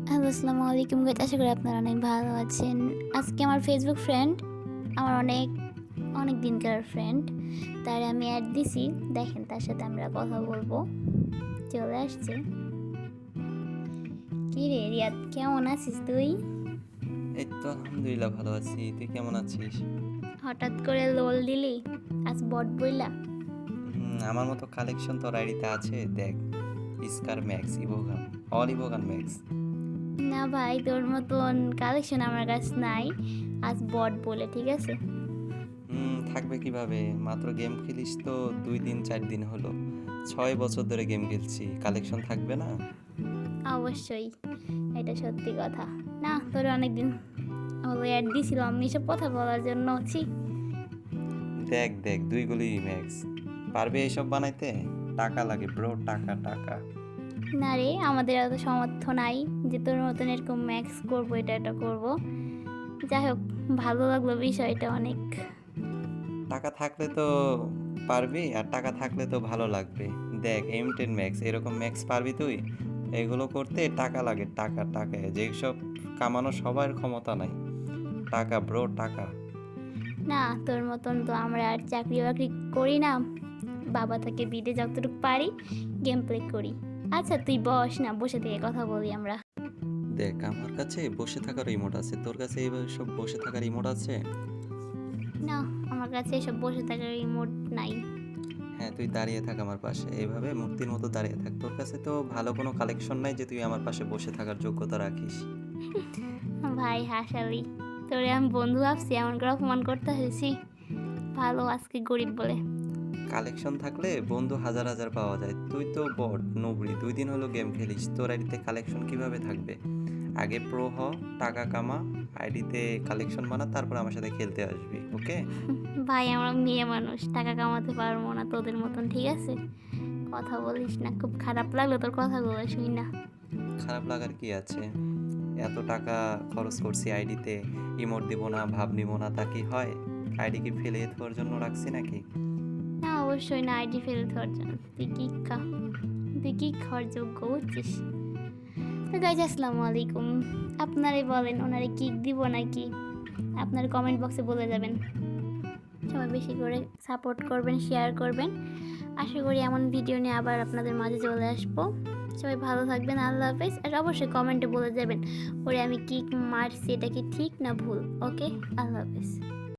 Hello, আসসালামু আলাইকুম guys. আশা করি আপনারা অনেক ভালো আছেন। আজকে আমার ফেসবুক ফ্রেন্ড, আমার অনেক দিনকার ফ্রেন্ড, তারে আমি অ্যাড দিছি। দেখেন তার সাথে আমরা কথা বলবো। চলে আসছে। কি রে রিয়াদ, কেমন আছিস তুই? এই তো আলহামদুলিল্লাহ ভালো আছি। তুই কেমন আছিস? হঠাৎ করে লোল দিলি আজ বট বইলা? আমার মতো কালেকশন তোর আইডিতে আছে দেখ। Scar max, evo gun, all evo gun max. না ভাই, তোর মতন কালেকশন আমার কাছে নাই। আজ বট বলে, ঠিক আছে? থাকবে কিভাবে? মাত্র গেম খেলিস তো 2 দিন 4 দিন হলো। 6 বছর ধরে গেম খেলছি, কালেকশন থাকবে না? অবশ্যই, এটা সত্যি কথা। না, তোর অনেকদিন হলো অ্যাড দিছিলাম আমি এসব কথা বলার জন্য। দেখ দেখ, 2 গুলি ম্যাক্স। পারবে এসব বানাইতে? টাকা লাগে ব্রো, টাকা টাকা। না রে, আমাদের এত সামর্থ্য নাই যে তোর মতন এরকম ম্যাক্স করবো, এটা করবো। যাই হোক, ভালো লাগলো বিষয়টা অনেক। টাকা থাকলে তো পারবি, আর টাকা থাকলে তো ভালো লাগবে। দেখ M10 ম্যাক্স, এরকম ম্যাক্স পারবি তুই? এগুলো করতে টাকা লাগে, টাকা টাকা। যেসব কামানো সবার ক্ষমতা নাই। টাকা ব্রো, টাকা। না, তোর মতন তো আমরা আর চাকরি বাকরি করি না। বাবা থেকে বিদে যতটুকু পারি গেম প্লে করি। আচ্ছা তুই বস না, বসে থেকে কথা বলি আমরা। দেখ আমার কাছে বসে থাকার রিমোট আছে, তোর কাছে এইভাবে সব বসে থাকার রিমোট আছে? না, আমার কাছে এসব বসে থাকার রিমোট নাই। হ্যাঁ, তুই দাঁড়িয়ে থাক আমার পাশে, এইভাবে মূর্তির মতো দাঁড়িয়ে থাক। তোর কাছে তো ভালো কোনো কালেকশন নাই যে তুই আমার পাশে বসে থাকার যোগ্যতা রাখিস। ভাই হাসালি, তোরে আমি বন্ধু ভাবছি, এমন করে অপমান করতে হয়েছি। ভালো আজকে গরিব বলে। কালেকশন থাকলে বন্ধু হাজার হাজার পাওয়া যায়। তুই তো বট নবড়ি, 2 দিন হলো গেম খেলিস, তোর আইডিতে কালেকশন কিভাবে থাকবে? আগে প্রো হ, টাকা কামা, আইডিতে কালেকশন বানা, তারপর আমার সাথে খেলতে আসবি, ওকে? ভাই, আমরা মেয়ে মানুষ, টাকা কামাতে পারবো না তোদের মতন, ঠিক আছে? কথা বলিস না, খুব খারাপ লাগলো তোর কথাগুলো শুই না। খারাপ লাগার কি আছে? এত টাকা খরচ করছি আইডিতে, ইমোট দিব না, ভাব নিব না, তা কি হয়? আইডি কি ফেলে দেওয়ার জন্য রাখছি নাকি? না, অবশ্যই না, আইডি ফেল দেওয়ার জন্য। তুই কি খাওয়ার যোগ্য বুঝছিস? তো গাইজ, আসসালামু আলাইকুম। আপনারাই বলেন ওনারে কিক দিব নাকি? আপনার কমেন্ট বক্সে বলে যাবেন। সবাই বেশি করে সাপোর্ট করবেন, শেয়ার করবেন। আশা করি এমন ভিডিও নিয়ে আবার আপনাদের মাঝে চলে আসবো। সবাই ভালো থাকবেন, আল্লাহ হাফেজ। আর অবশ্যই কমেন্টে বলে যাবেন ওরে আমি কিক মারছি, এটা কি ঠিক না ভুল। ওকে, আল্লাহ হাফেজ।